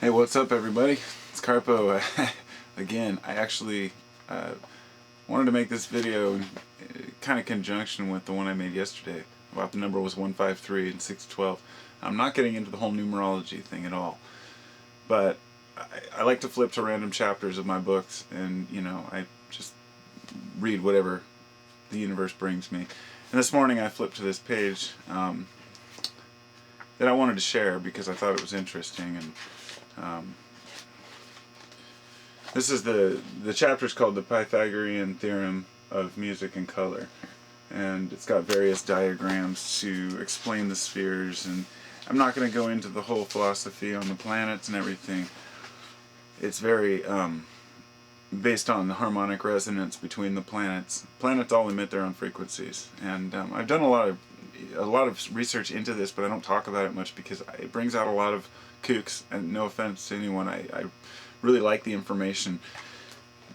Hey, what's up everybody? It's Carpo again. I actually wanted to make this video kind of conjunction with the one I made yesterday about the number was 153 and 612. I'm not getting into the whole numerology thing at all, but I like to flip to random chapters of my books, and I just read whatever the universe brings me. And this morning I flipped to this page that I wanted to share because I thought it was interesting. And this is the chapter's called the Pythagorean theorem of music and color, and it's got various diagrams to explain the spheres, and I'm not going to go into the whole philosophy on the planets and everything. It's very based on the harmonic resonance between the planets. Planets all emit their own frequencies, and I've done a lot of research into this, but I don't talk about it much because it brings out a lot of kooks, and no offense to anyone, I really like the information,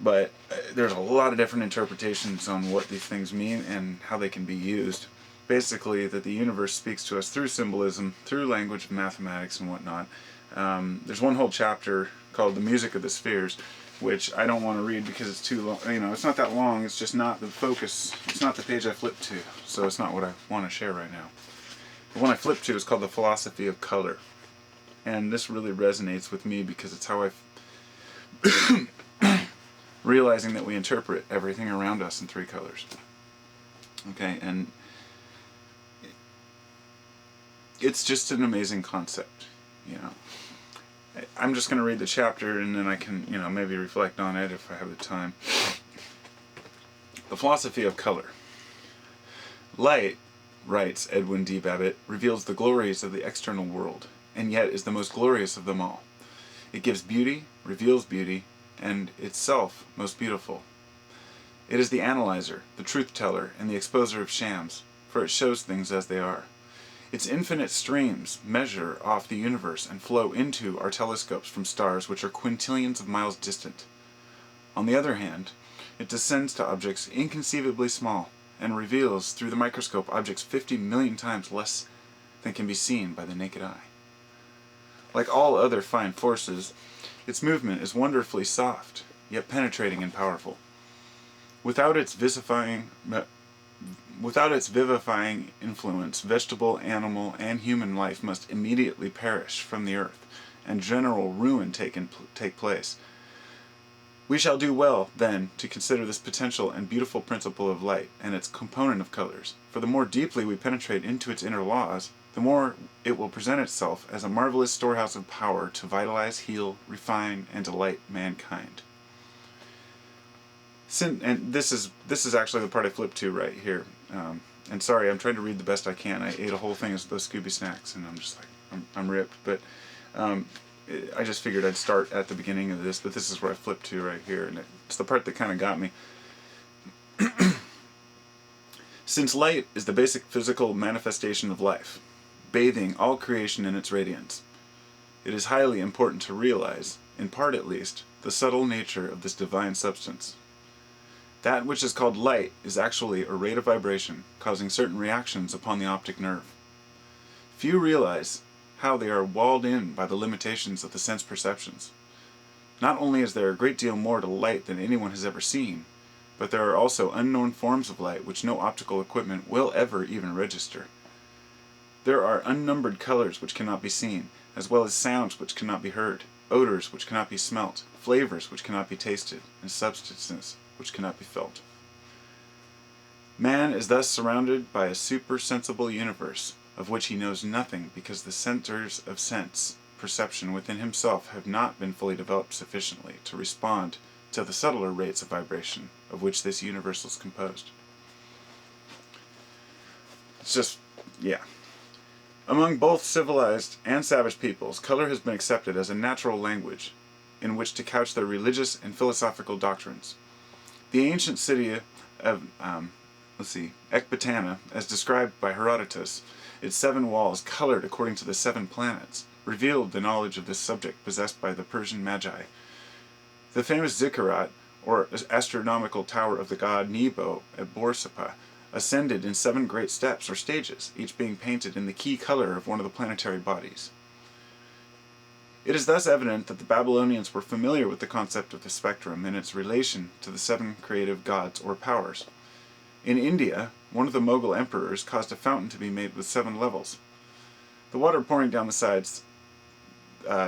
but there's a lot of different interpretations on what these things mean and how they can be used. Basically, that the universe speaks to us through symbolism, through language of mathematics and whatnot. There's one whole chapter called The Music of the Spheres, which I don't want to read because it's too long. It's not that long, it's just not the focus, it's not the page I flipped to, so it's not what I want to share right now. The one I flipped to is called The Philosophy of Color, and this really resonates with me because it's how I've realizing that we interpret everything around us in three colors. Okay, and it's just an amazing concept. I'm just going to read the chapter and then I can, maybe reflect on it if I have the time. The Philosophy of Color. Light, writes Edwin D. Babbitt, reveals the glories of the external world, and yet is the most glorious of them all. It gives beauty, reveals beauty, and itself most beautiful. It is the analyzer, the truth-teller, and the exposer of shams, for it shows things as they are. Its infinite streams measure off the universe and flow into our telescopes from stars which are quintillions of miles distant. On the other hand, it descends to objects inconceivably small and reveals through the microscope objects 50 million times less than can be seen by the naked eye. Like all other fine forces, its movement is wonderfully soft, yet penetrating and powerful. Without its vivifying influence, vegetable, animal, and human life must immediately perish from the earth, and general ruin take place. We shall do well, then, to consider this potential and beautiful principle of light, and its component of colors, for the more deeply we penetrate into its inner laws, the more it will present itself as a marvelous storehouse of power to vitalize, heal, refine, and delight mankind. And this is actually the part I flipped to right here. And sorry, I'm trying to read the best I can. I ate a whole thing of those Scooby snacks, and I'm just like, I'm ripped. But I just figured I'd start at the beginning of this, but this is where I flipped to right here, and it's the part that kind of got me. Since light is the basic physical manifestation of life, bathing all creation in its radiance, it is highly important to realize, in part at least, the subtle nature of this divine substance. That which is called light is actually a rate of vibration causing certain reactions upon the optic nerve. Few realize how they are walled in by the limitations of the sense perceptions. Not only is there a great deal more to light than anyone has ever seen, but there are also unknown forms of light which no optical equipment will ever even register. There are unnumbered colors which cannot be seen, as well as sounds which cannot be heard, odors which cannot be smelt, flavors which cannot be tasted, and substances which cannot be felt. Man is thus surrounded by a supersensible universe, of which he knows nothing because the centers of sense perception within himself have not been fully developed sufficiently to respond to the subtler rates of vibration of which this universe is composed. It's just, yeah. Among both civilized and savage peoples, color has been accepted as a natural language in which to couch their religious and philosophical doctrines. The ancient city of, Ecbatana, as described by Herodotus, its 7 walls, colored according to the 7 planets, revealed the knowledge of this subject possessed by the Persian Magi. The famous zikkurat, or astronomical tower of the god Nebo at Borsippa, ascended in 7 great steps or stages, each being painted in the key color of one of the planetary bodies. It is thus evident that the Babylonians were familiar with the concept of the spectrum and its relation to the 7 creative gods or powers. In India, one of the Mughal emperors caused a fountain to be made with 7 levels. The water pouring down the sides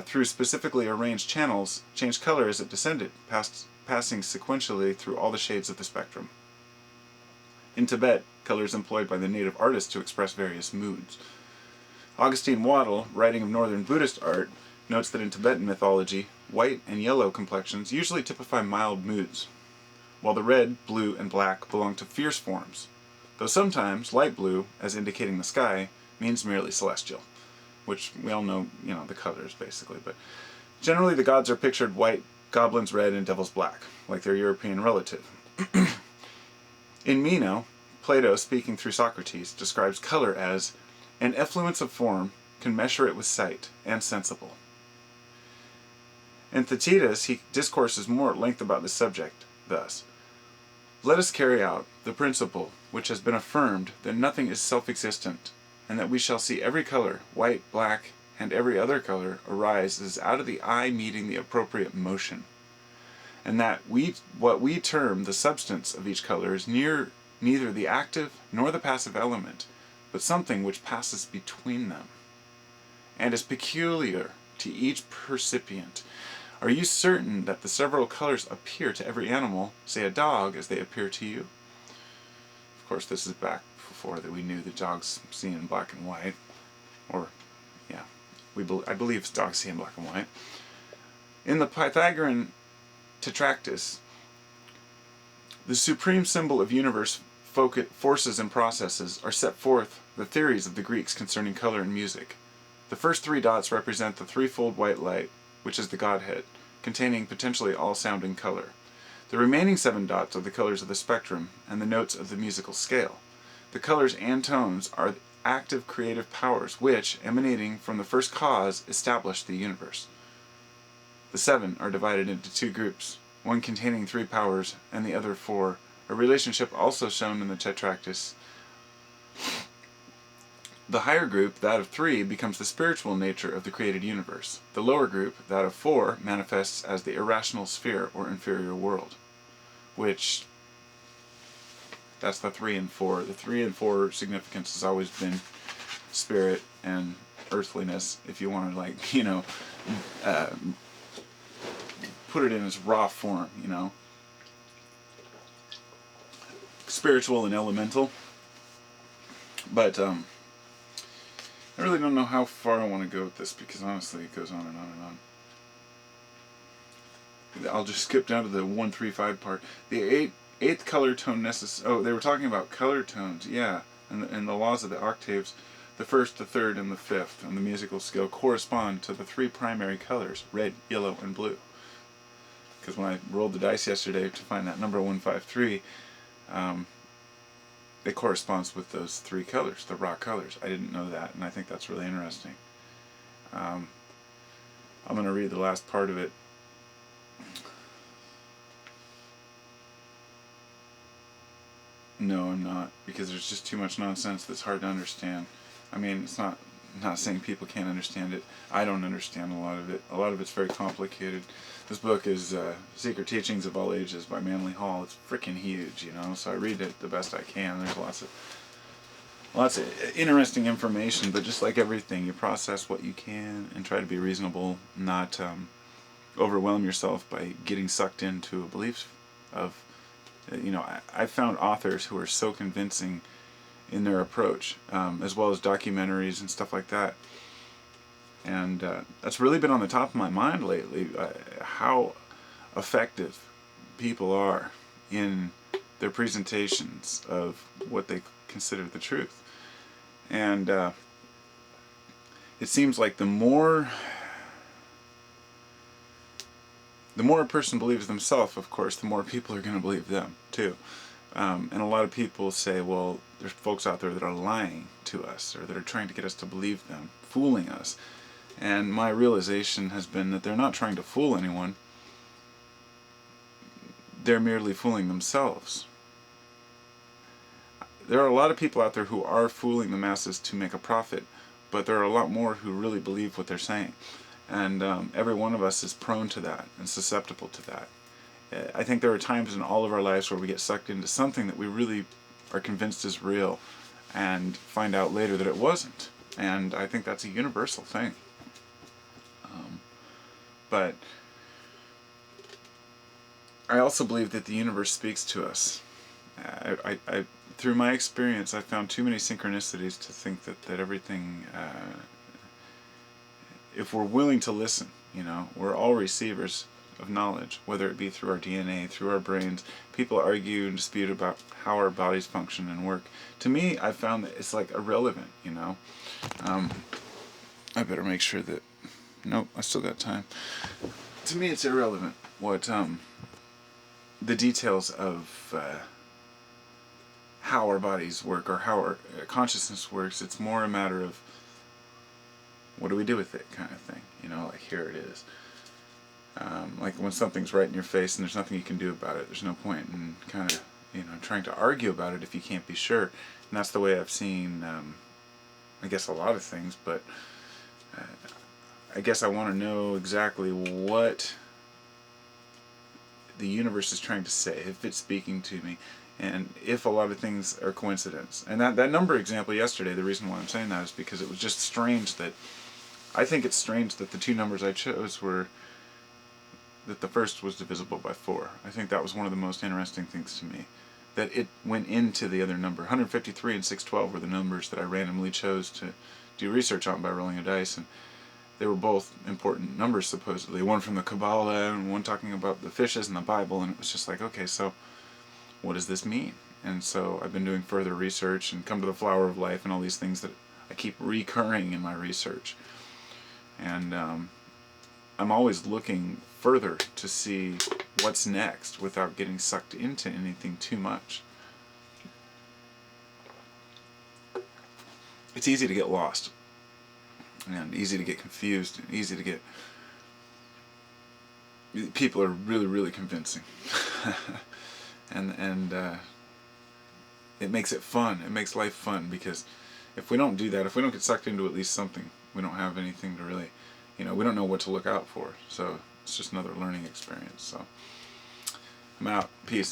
through specifically arranged channels changed color as it descended, passing sequentially through all the shades of the spectrum. In Tibet, colors employed by the native artists to express various moods. Augustine Waddell, writing of northern Buddhist art, notes that in Tibetan mythology, white and yellow complexions usually typify mild moods, while the red, blue, and black belong to fierce forms, though sometimes light blue, as indicating the sky, means merely celestial, which we all know, the colors basically, but generally the gods are pictured white, goblins red, and devils black, like their European relative. In Meno, Plato, speaking through Socrates, describes color as an effluence of form, can measure it with sight, and sensible. In Thucydides, he discourses more at length about this subject, thus: let us carry out the principle which has been affirmed that nothing is self-existent, and that we shall see every color, white, black, and every other color, arise as out of the eye meeting the appropriate motion, and that what we term the substance of each color is neither the active nor the passive element, but something which passes between them, and is peculiar to each percipient. Are you certain that the several colors appear to every animal, say a dog, as they appear to you? Of course, this is back before that we knew that dogs see in black and white, or, yeah, I believe dogs see in black and white. In the Pythagorean Tetractys, the supreme symbol of universe forces and processes are set forth the theories of the Greeks concerning color and music. The first 3 dots represent the threefold white light, which is the Godhead, containing potentially all sound and color. The remaining 7 dots are the colors of the spectrum and the notes of the musical scale. The colors and tones are active creative powers which, emanating from the first cause, establish the universe. The 7 are divided into 2 groups, one containing 3 powers and the other 4, a relationship also shown in the Tetractys. The higher group, that of 3, becomes the spiritual nature of the created universe. The lower group, that of 4, manifests as the irrational sphere or inferior world, which, that's the 3 and 4. The 3 and 4 significance has always been spirit and earthliness, if you want to, put it in its raw form, spiritual and elemental. But, I really don't know how far I want to go with this, because honestly it goes on and on and on. I'll just skip down to the 1, 3, 5 part. The eighth color tone oh, they were talking about color tones, yeah, and the laws of the octaves. The first, the third, and the fifth on the musical scale correspond to the 3 primary colors, red, yellow, and blue. Because when I rolled the dice yesterday to find that number 153, it corresponds with those 3 colors, the raw colors. I didn't know that, and I think that's really interesting. I'm going to read the last part of it. No, I'm not, because there's just too much nonsense that's hard to understand. I mean, it's not saying people can't understand it. I don't understand a lot of it. A lot of it's very complicated. This book is Secret Teachings of All Ages by Manly Hall. It's freaking huge, so I read it the best I can. There's lots of interesting information, but just like everything, you process what you can and try to be reasonable, not overwhelm yourself by getting sucked into a belief of, I found authors who are so convincing in their approach, as well as documentaries and stuff like that. And that's really been on the top of my mind lately, how effective people are in their presentations of what they consider the truth. And it seems like the more a person believes themselves, of course, the more people are going to believe them too. And a lot of people say, well, there's folks out there that are lying to us, or that are trying to get us to believe them, fooling us. And my realization has been that they're not trying to fool anyone. They're merely fooling themselves. There are a lot of people out there who are fooling the masses to make a profit, but there are a lot more who really believe what they're saying. And every one of us is prone to that and susceptible to that. I think there are times in all of our lives where we get sucked into something that we really are convinced is real and find out later that it wasn't. And I think that's a universal thing. But I also believe that the universe speaks to us. Through my experience, I've found too many synchronicities to think that everything, if we're willing to listen, we're all receivers of knowledge, whether it be through our DNA, through our brains. People argue and dispute about how our bodies function and work. To me, I've found that it's like irrelevant, I better make sure that, nope, I still got time. To me, it's irrelevant what, the details of how our bodies work or how our consciousness works. It's more a matter of what do we do with it, kind of thing. Like here it is. Like when something's right in your face and there's nothing you can do about it, there's no point in kind of trying to argue about it if you can't be sure. And that's the way I've seen, I guess, a lot of things. But I guess I want to know exactly what the universe is trying to say, if it's speaking to me, and if a lot of things are coincidence. And that number example yesterday, the reason why I'm saying that is because it was just strange that, I think it's strange that the two numbers I chose were, that the first was divisible by 4. I think that was one of the most interesting things to me, that it went into the other number. 153 and 612 were the numbers that I randomly chose to do research on by rolling a dice, and they were both important numbers, supposedly. One from the Kabbalah and one talking about the fishes in the Bible, and it was just like, okay, so what does this mean? And so I've been doing further research and come to the flower of life and all these things that I keep recurring in my research. And I'm always looking further to see what's next without getting sucked into anything too much. It's easy to get lost. And easy to get confused, and easy to get... People are really, really convincing. and it makes it fun. It makes life fun, because if we don't do that, if we don't get sucked into at least something, we don't have anything to really, we don't know what to look out for. So it's just another learning experience. So I'm out. Peace.